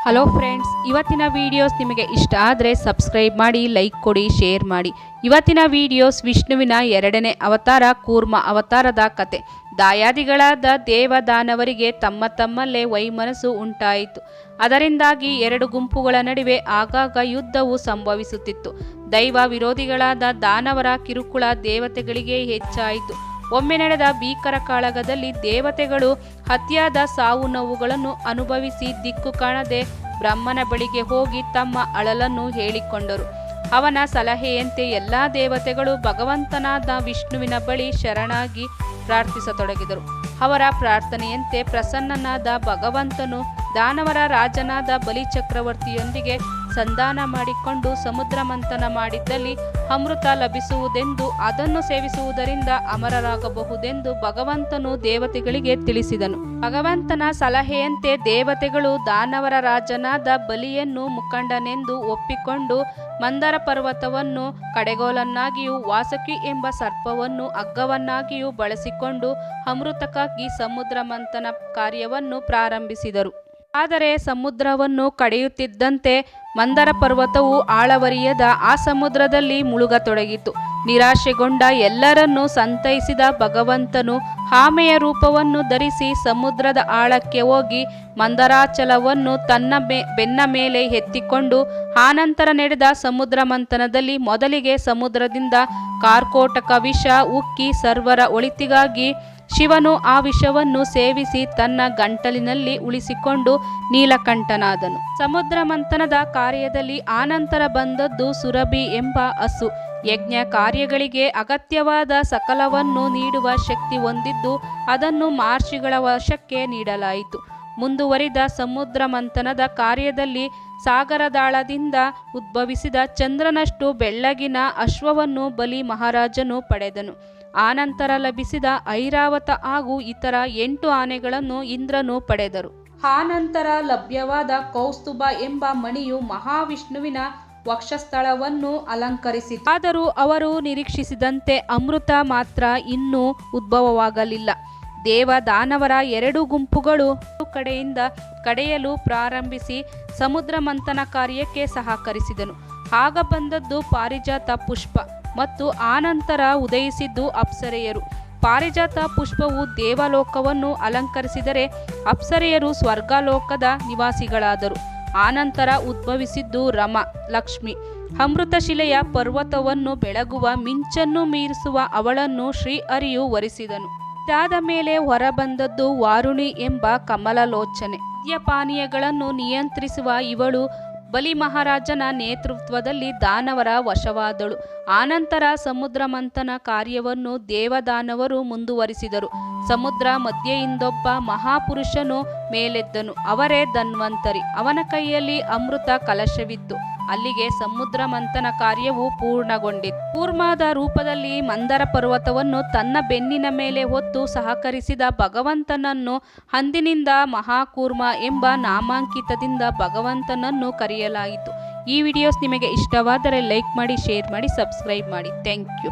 Hello friends, ಇವತ್ತಿನ videos ನಿಮಗೆ ಇಷ್ಟ ಆದರೆ ಸಬ್ಸ್ಕ್ರೈಬ್ ಮಾಡಿ, ಲೈಕ್ ಕೊಡಿ, ಶೇರ್ ಮಾಡಿ. ಇವತ್ತಿನ ವಿಡಿಯೋಸ್ ವಿಷ್ಣುವಿನ ಎರಡನೇ ಅವತಾರ ಕೂರ್ಮ ಅವತಾರದ ಕತೆ. ದಾಯಾದಿಗಳಾದ ದೇವದಾನವರಿಗೆ ತಮ್ಮಲ್ಲೇ ವೈಮನಸ್ಸು ಉಂಟಾಯಿತು. ಅದರಿಂದಾಗಿ ಎರಡು ಗುಂಪುಗಳ ನಡುವೆ ಆಗಾಗ ಯುದ್ಧವು ಸಂಭವಿಸುತ್ತಿತ್ತು. ದೈವ ವಿರೋಧಿಗಳಾದ ದಾನವರ ಕಿರುಕುಳ ದೇವತೆಗಳಿಗೆ ಹೆಚ್ಚಾಯಿತು. ಒಮ್ಮೆ ನಡೆದ ಭೀಕರ ಕಾಳಗದಲ್ಲಿ ದೇವತೆಗಳು ಅತಿಯಾದ ಸಾವು ನೋವುಗಳನ್ನು ಅನುಭವಿಸಿ ದಿಕ್ಕು ಕಾಣದೆ ಬ್ರಹ್ಮನ ಬಳಿಗೆ ಹೋಗಿ ತಮ್ಮ ಅಳಲನ್ನು ಹೇಳಿಕೊಂಡರು. ಅವನ ಸಲಹೆಯಂತೆ ಎಲ್ಲ ದೇವತೆಗಳು ಭಗವಂತನಾದ ವಿಷ್ಣುವಿನ ಬಳಿ ಶರಣಾಗಿ ಪ್ರಾರ್ಥಿಸತೊಡಗಿದರು. ಅವರ ಪ್ರಾರ್ಥನೆಯಂತೆ ಪ್ರಸನ್ನನಾದ ಭಗವಂತನು ದಾನವರ ರಾಜನಾದ ಬಲಿ ಚಕ್ರವರ್ತಿಯೊಂದಿಗೆ ಸಂಧಾನ ಮಾಡಿಕೊಂಡು ಸಮುದ್ರ ಮಂಥನ ಮಾಡಿದ್ದಲ್ಲಿ ಅಮೃತ ಲಭಿಸುವುದೆಂದು ಅದನ್ನು ಸೇವಿಸುವುದರಿಂದ ಅಮರರಾಗಬಹುದೆಂದು ಭಗವಂತನು ದೇವತೆಗಳಿಗೆ ತಿಳಿಸಿದನು. ಭಗವಂತನ ಸಲಹೆಯಂತೆ ದೇವತೆಗಳು ದಾನವರ ರಾಜನಾದ ಬಲಿಯನ್ನು ಮುಖಂಡನೆಂದು ಒಪ್ಪಿಕೊಂಡು ಮಂದರ ಪರ್ವತವನ್ನು ಕಡೆಗೋಲನ್ನಾಗಿಯೂ ವಾಸುಕಿ ಎಂಬ ಸರ್ಪವನ್ನು ಹಗ್ಗವನ್ನಾಗಿಯೂ ಬಳಸಿಕೊಂಡು ಅಮೃತಕ್ಕಾಗಿ ಸಮುದ್ರ ಮಂಥನ ಕಾರ್ಯವನ್ನು ಪ್ರಾರಂಭಿಸಿದರು. ಆದರೆ ಸಮುದ್ರವನ್ನು ಕಡೆಯುತ್ತಿದ್ದಂತೆ ಮಂದರ ಪರ್ವತವು ಆಳವರಿಯದ ಆ ಸಮುದ್ರದಲ್ಲಿ ಮುಳುಗತೊಡಗಿತು. ನಿರಾಶೆಗೊಂಡ ಎಲ್ಲರನ್ನೂ ಸಂತೈಸಿದ ಭಗವಂತನು ಆಮೆಯ ರೂಪವನ್ನು ಧರಿಸಿ ಸಮುದ್ರದ ಆಳಕ್ಕೆ ಹೋಗಿ ಮಂದರಾಚಲವನ್ನು ತನ್ನ ಬೆನ್ನ ಮೇಲೆ ಎತ್ತಿಕೊಂಡು ಆನಂತರ ನಡೆದ ಸಮುದ್ರ ಮಂಥನದಲ್ಲಿ ಮೊದಲಿಗೆ ಸಮುದ್ರದಿಂದ ಕಾರ್ಕೋಟಕ ವಿಷ ಉಕ್ಕಿ ಸರ್ವರ ಒಳಿತಿಗಾಗಿ ಶಿವನು ಆ ವಿಷವನ್ನು ಸೇವಿಸಿ ತನ್ನ ಗಂಟಲಿನಲ್ಲಿ ಉಳಿಸಿಕೊಂಡು ನೀಲಕಂಠನಾದನು. ಸಮುದ್ರ ಮಂಥನದ ಕಾರ್ಯದಲ್ಲಿ ಆನಂತರ ಬಂದದ್ದು ಸುರಭಿ ಎಂಬ ಹಸು. ಯಜ್ಞ ಕಾರ್ಯಗಳಿಗೆ ಅಗತ್ಯವಾದ ಸಕಲವನ್ನು ನೀಡುವ ಶಕ್ತಿ ಹೊಂದಿದ್ದು ಅದನ್ನು ಮಹರ್ಷಿಗಳ ವಶಕ್ಕೆ ನೀಡಲಾಯಿತು. ಮುಂದುವರಿದ ಸಮುದ್ರ ಮಂಥನದ ಕಾರ್ಯದಲ್ಲಿ ಸಾಗರದಾಳದಿಂದ ಉದ್ಭವಿಸಿದ ಚಂದ್ರನಷ್ಟು ಬೆಳ್ಳಗಿನ ಅಶ್ವವನ್ನು ಬಲಿ ಮಹಾರಾಜನು ಪಡೆದನು. ಆನಂತರ ಲಭಿಸಿದ ಐರಾವತ ಹಾಗೂ ಇತರ 8 ಆನೆಗಳನ್ನು ಇಂದ್ರನು ಪಡೆದರು. ಆನಂತರ ಲಭ್ಯವಾದ ಕೌಸ್ತುಭ ಎಂಬ ಮಣಿಯು ಮಹಾವಿಷ್ಣುವಿನ ವಕ್ಷಸ್ಥಳವನ್ನು ಅಲಂಕರಿಸಿತು. ಆದರೂ ಅವರು ನಿರೀಕ್ಷಿಸಿದಂತೆ ಅಮೃತ ಮಾತ್ರ ಇನ್ನೂ ಉದ್ಭವವಾಗಲಿಲ್ಲ. ದೇವ ದಾನವರ 2 ಗುಂಪುಗಳು ಕಡೆಯಿಂದ ಕಡೆಯಲು ಪ್ರಾರಂಭಿಸಿ ಸಮುದ್ರ ಮಂಥನ ಕಾರ್ಯಕ್ಕೆ ಸಹಕರಿಸಿದನು. ಆಗ ಬಂದದ್ದು ಪಾರಿಜಾತ ಪುಷ್ಪ ಮತ್ತು ಆನಂತರ ಉದಯಿಸಿದ್ದು ಅಪ್ಸರೆಯರು. ಪಾರಿಜಾತ ಪುಷ್ಪವು ದೇವಲೋಕವನ್ನು ಅಲಂಕರಿಸಿದರೆ ಅಪ್ಸರೆಯರು ಸ್ವರ್ಗಲೋಕದ ನಿವಾಸಿಗಳಾದರು. ಆನಂತರ ಉದ್ಭವಿಸಿದ್ದು ರಮ, ಲಕ್ಷ್ಮಿ. ಅಮೃತಶಿಲೆಯ ಪರ್ವತವನ್ನು ಬೆಳಗುವ ಮಿಂಚನ್ನು ಮೀರಿಸುವ ಅವಳನ್ನು ಶ್ರೀಹರಿಯು ವರಿಸಿದನು. ಇದಾದ ಮೇಲೆ ಹೊರಬಂದದ್ದು ವಾರುಣಿ ಎಂಬ ಕಮಲಲೋಚನೆ. ಮದ್ಯಪಾನೀಯಗಳನ್ನು ನಿಯಂತ್ರಿಸುವ ಇವಳು ಬಲಿ ಮಹಾರಾಜನ ನೇತೃತ್ವದಲ್ಲಿ ದಾನವರ ವಶವಾದಳು. ಆನಂತರ ಸಮುದ್ರ ಮಂಥನ ಕಾರ್ಯವನ್ನು ದೇವದಾನವರು ಮುಂದುವರಿಸಿದರು. ಸಮುದ್ರ ಮಧ್ಯೆಯಿಂದೊಬ್ಬ ಮಹಾಪುರುಷನು ಮೇಲೆದ್ದನು. ಅವರೇ ಧನ್ವಂತರಿ. ಅವನ ಕೈಯಲ್ಲಿ ಅಮೃತ ಕಲಶವಿತ್ತು. ಅಲ್ಲಿಗೆ ಸಮುದ್ರ ಮಂಥನ ಕಾರ್ಯವು ಪೂರ್ಣಗೊಂಡಿತು. ಕೂರ್ಮದ ರೂಪದಲ್ಲಿ ಮಂದರ ಪರ್ವತವನ್ನು ತನ್ನ ಬೆನ್ನಿನ ಮೇಲೆ ಹೊತ್ತು ಸಹಕರಿಸಿದ ಭಗವಂತನನ್ನು ಅಂದಿನಿಂದ ಮಹಾಕೂರ್ಮ ಎಂಬ ನಾಮಾಂಕಿತದಿಂದ ಭಗವಂತನನ್ನು ಕರೆಯಲಾಯಿತು. ಈ ವಿಡಿಯೋಸ್ ನಿಮಗೆ ಇಷ್ಟವಾದರೆ ಲೈಕ್ ಮಾಡಿ, ಶೇರ್ ಮಾಡಿ, ಸಬ್ಸ್ಕ್ರೈಬ್ ಮಾಡಿ. Thank you.